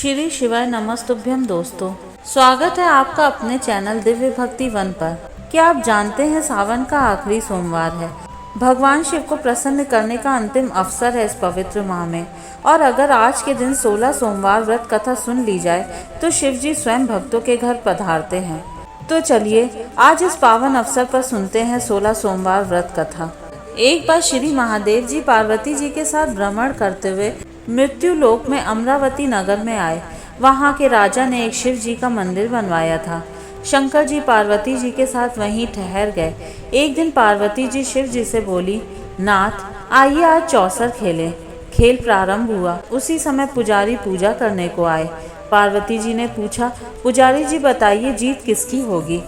श्री शिवाय नमस्तुभ्यम दोस्तों, स्वागत है आपका अपने चैनल दिव्य भक्ति वन पर। क्या आप जानते हैं सावन का आखिरी सोमवार है। भगवान शिव को प्रसन्न करने का अंतिम अवसर है इस पवित्र माह में। और अगर आज के दिन 16 सोमवार व्रत कथा सुन ली जाए तो शिव जी स्वयं भक्तों के घर पधारते हैं। तो चलिए आज इस पावन अवसर पर सुनते हैं 16 सोमवार व्रत कथा। एक बार श्री महादेव जी पार्वती जी के साथ भ्रमण करते हुए मृत्यु लोक में अमरावती नगर में आए। वहाँ के राजा ने एक शिव जी का मंदिर बनवाया था। शंकर जी पार्वती जी के साथ वहीं ठहर गए। एक दिन पार्वती जी शिव जी से बोली, नाथ आइए आज चौसर खेलें। खेल प्रारंभ हुआ। उसी समय पुजारी पूजा करने को आए। पार्वती जी ने पूछा, पुजारी जी बताइए जीत किसकी होगी।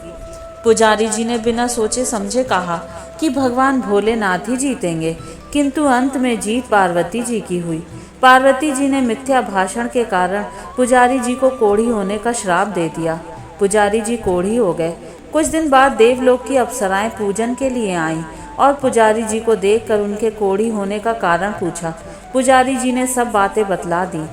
पुजारी जी ने बिना सोचे समझे कहा कि भगवान भोलेनाथ ही जीतेंगे, किंतु अंत में जीत पार्वती जी की हुई। पार्वती जी ने मिथ्या भाषण के कारण पुजारी जी को कोढ़ी होने का श्राप दे दिया। पुजारी जी कोढ़ी हो गए। कुछ दिन बाद देवलोक की अप्सराएं पूजन के लिए आईं और पुजारी जी को देखकर उनके कोढ़ी होने का कारण पूछा। पुजारी जी ने सब बातें बतला दी।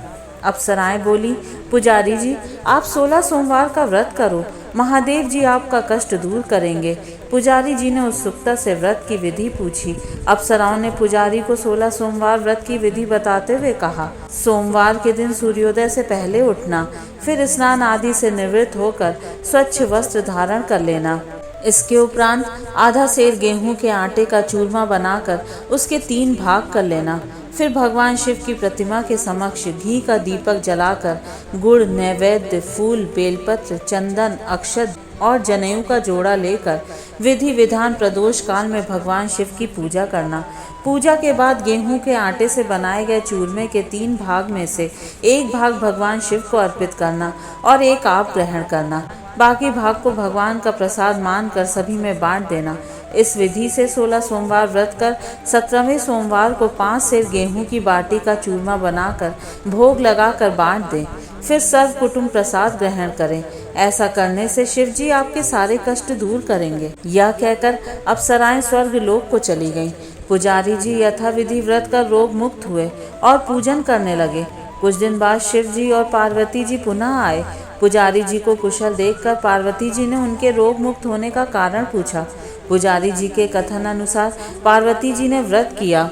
अप्सराएं बोली, पुजारी जी आप 16 सोमवार का व्रत करो, महादेव जी आपका कष्ट दूर करेंगे। पुजारी जी ने उत्सुकता से व्रत की विधि पूछी। अप्सराओं ने पुजारी को 16 सोमवार व्रत की विधि बताते हुए कहा, सोमवार के दिन सूर्योदय से पहले उठना, फिर स्नान आदि से निवृत्त होकर स्वच्छ वस्त्र धारण कर लेना। इसके उपरांत आधा सेर गेहूं के आटे का चूरमा बनाकर उसके 3 भाग कर लेना। फिर भगवान शिव की प्रतिमा के समक्ष घी का दीपक जलाकर गुड़, नैवेद्य, फूल, बेलपत्र, चंदन, अक्षत और जनेऊ का जोड़ा लेकर विधि विधान प्रदोष काल में भगवान शिव की पूजा करना। पूजा के बाद गेहूं के आटे से बनाए गए चूरमे के 3 भाग में से 1 भाग भगवान शिव को अर्पित करना और 1 आप ग्रहण करना। बाकी भाग को भगवान का प्रसाद मानकर सभी में बांट देना। इस विधि से 16 सोमवार व्रत कर 17वें सोमवार को 5 सेर गेहूं की बाटी का चूरमा बनाकर भोग लगाकर बांट दें। फिर सर्व कुटुंब प्रसाद ग्रहण करें। ऐसा करने से शिव जी आपके सारे कष्ट दूर करेंगे। यह कहकर अप्सराएं स्वर्ग लोक को चली गईं। पुजारी जी यथाविधि व्रत कर रोग मुक्त हुए और पूजन करने लगे। कुछ दिन बाद शिव जी और पार्वती जी पुनः आए। पुजारी जी को कुशल देखकर पार्वती जी ने उनके रोग मुक्त होने का कारण पूछा। पुजारी जी के कथन अनुसार पार्वती जी ने व्रत किया।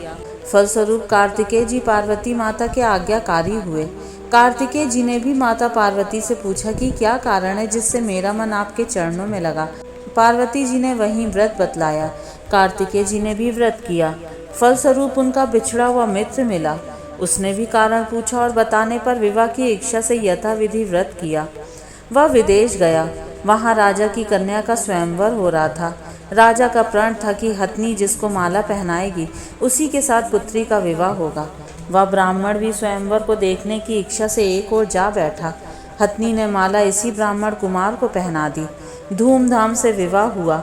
फलस्वरूप कार्तिकेय जी पार्वती माता के आज्ञाकारी हुए। कार्तिकेय जी ने भी माता पार्वती से पूछा कि क्या कारण है जिससे मेरा मन आपके चरणों में लगा। पार्वती जी ने वही व्रत बतलाया। कार्तिकेय जी ने भी व्रत किया। फलस्वरूप उनका बिछड़ा हुआ मित्र मिला। उसने भी कारण पूछा और बताने पर विवाह की इच्छा से यथाविधि व्रत किया। वह विदेश गया। वहाँ राजा की कन्या का स्वयंवर हो रहा था। राजा का प्रण था कि हथनी जिसको माला पहनाएगी उसी के साथ पुत्री का विवाह होगा। वह ब्राह्मण भी स्वयंवर को देखने की इच्छा से एक ओर जा बैठा। हथनी ने माला इसी ब्राह्मण कुमार को पहना दी। धूमधाम से विवाह हुआ।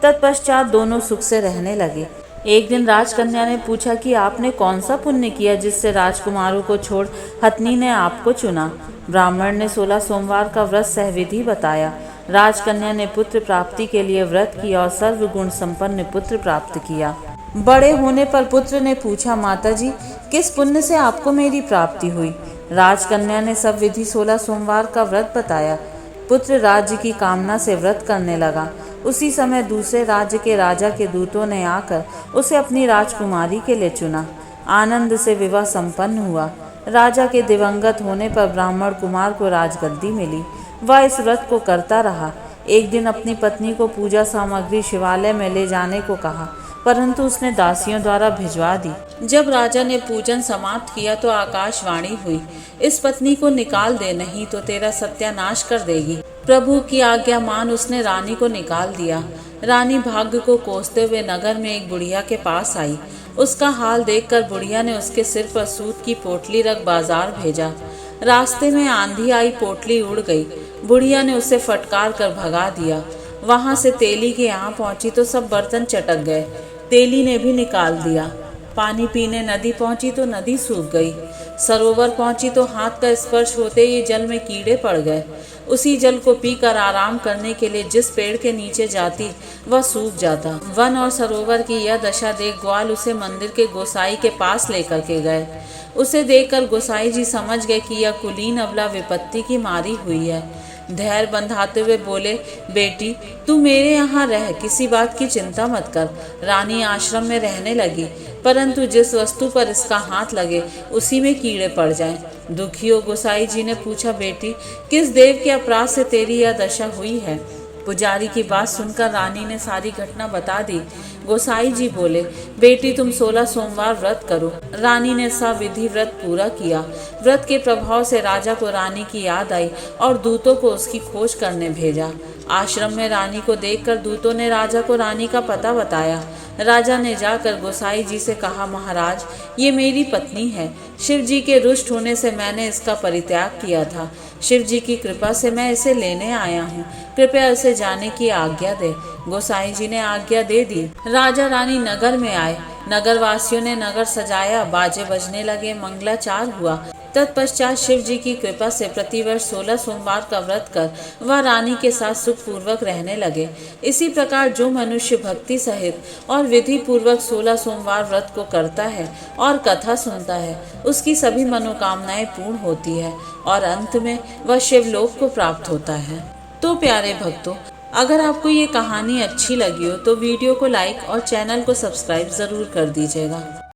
तत्पश्चात दोनों सुख से रहने लगे। एक दिन राजकन्या ने पूछा कि आपने कौन सा पुण्य किया जिससे राजकुमारों को छोड़ हथनी ने आपको चुना। ब्राह्मण ने 16 सोमवार का व्रत सहविधि बताया। राजकन्या ने पुत्र प्राप्ति के लिए व्रत किया और सर्वगुण संपन्न पुत्र प्राप्त किया। बड़े होने पर पुत्र ने पूछा, माता जी किस पुण्य से आपको मेरी प्राप्ति हुई। राजकन्या ने सब विधि 16 सोमवार का व्रत बताया। पुत्र राज्य की कामना से व्रत करने लगा। उसी समय दूसरे राज्य के राजा के दूतों ने आकर उसे अपनी राजकुमारी के लिए चुना। आनंद से विवाह संपन्न हुआ। राजा के दिवंगत होने पर ब्राह्मण कुमार को राजगद्दी मिली। वह इस व्रत को करता रहा। एक दिन अपनी पत्नी को पूजा सामग्री शिवालय में ले जाने को कहा, परंतु उसने दासियों द्वारा भिजवा दी। जब राजा ने पूजन समाप्त किया तो आकाशवाणी हुई, इस पत्नी को निकाल दे, नहीं तो तेरा सत्यानाश कर देगी। प्रभु की आज्ञा मान उसने रानी को निकाल दिया। रानी भाग्य को कोसते हुए नगर में एक बुढ़िया के पास आई। उसका हाल देखकर बुढ़िया ने उसके सिर पर सूत की पोटली रख बाजार भेजा। रास्ते में आंधी आई, पोटली उड़ गई। बुढ़िया ने उसे फटकार कर भगा दिया। वहां से तेली के यहाँ पहुंची तो सब बर्तन चटक गए। तेली ने भी निकाल दिया। पानी पीने नदी पहुंची तो नदी सूख गई। सरोवर पहुंची तो हाथ का स्पर्श होते ही जल में कीड़े पड़ गए। उसी जल को पीकर आराम करने के लिए जिस पेड़ के नीचे जाती वह सूख जाता। वन और सरोवर की यह दशा देख ग्वाल उसे मंदिर के गोसाई के पास लेकर के गए। उसे देखकर गोसाई जी समझ गए कि यह कुलीन अबला विपत्ति की मारी हुई है। धैर्य बंधाते हुए बोले, बेटी तू मेरे यहाँ रह, किसी बात की चिंता मत कर। रानी आश्रम में रहने लगी, परंतु जिस वस्तु पर इसका हाथ लगे उसी में कीड़े पड़ जाएं। दुखी हो गोसाई जी ने पूछा, बेटी किस देव के अपराध से तेरी यह दशा हुई है? पुजारी की बात सुनकर रानी ने सारी घटना बता दी। गोसाई जी बोले, बेटी तुम 16 सोमवार व्रत करो। रानी ने सविधि व्रत पूरा किया। व्रत के प्रभाव से राजा को रानी की याद आई और दूतों को उसकी खोज करने भेजा। आश्रम में रानी को देखकर दूतों ने राजा को रानी का पता बताया। राजा ने जाकर गोसाई जी से कहा, महाराज ये मेरी पत्नी है। शिव जी के रुष्ट होने से मैंने इसका परित्याग किया था। शिव जी की कृपा से मैं इसे लेने आया हूँ, कृपया इसे जाने की आज्ञा दे। गोसाई जी ने आज्ञा दे दी। राजा रानी नगर में आए। नगर वासियों ने नगर सजाया, बाजे बजने लगे, मंगलाचार हुआ। तत्पश्चात शिव जी की कृपा से प्रतिवर्ष 16 सोमवार का व्रत कर वह रानी के साथ सुखपूर्वक रहने लगे। इसी प्रकार जो मनुष्य भक्ति सहित और विधि पूर्वक 16 सोमवार व्रत को करता है और कथा सुनता है, उसकी सभी मनोकामनाएं पूर्ण होती है और अंत में वह शिवलोक को प्राप्त होता है। तो प्यारे भक्तों, अगर आपको ये कहानी अच्छी लगी हो तो वीडियो को लाइक और चैनल को सब्सक्राइब ज़रूर कर दीजिएगा।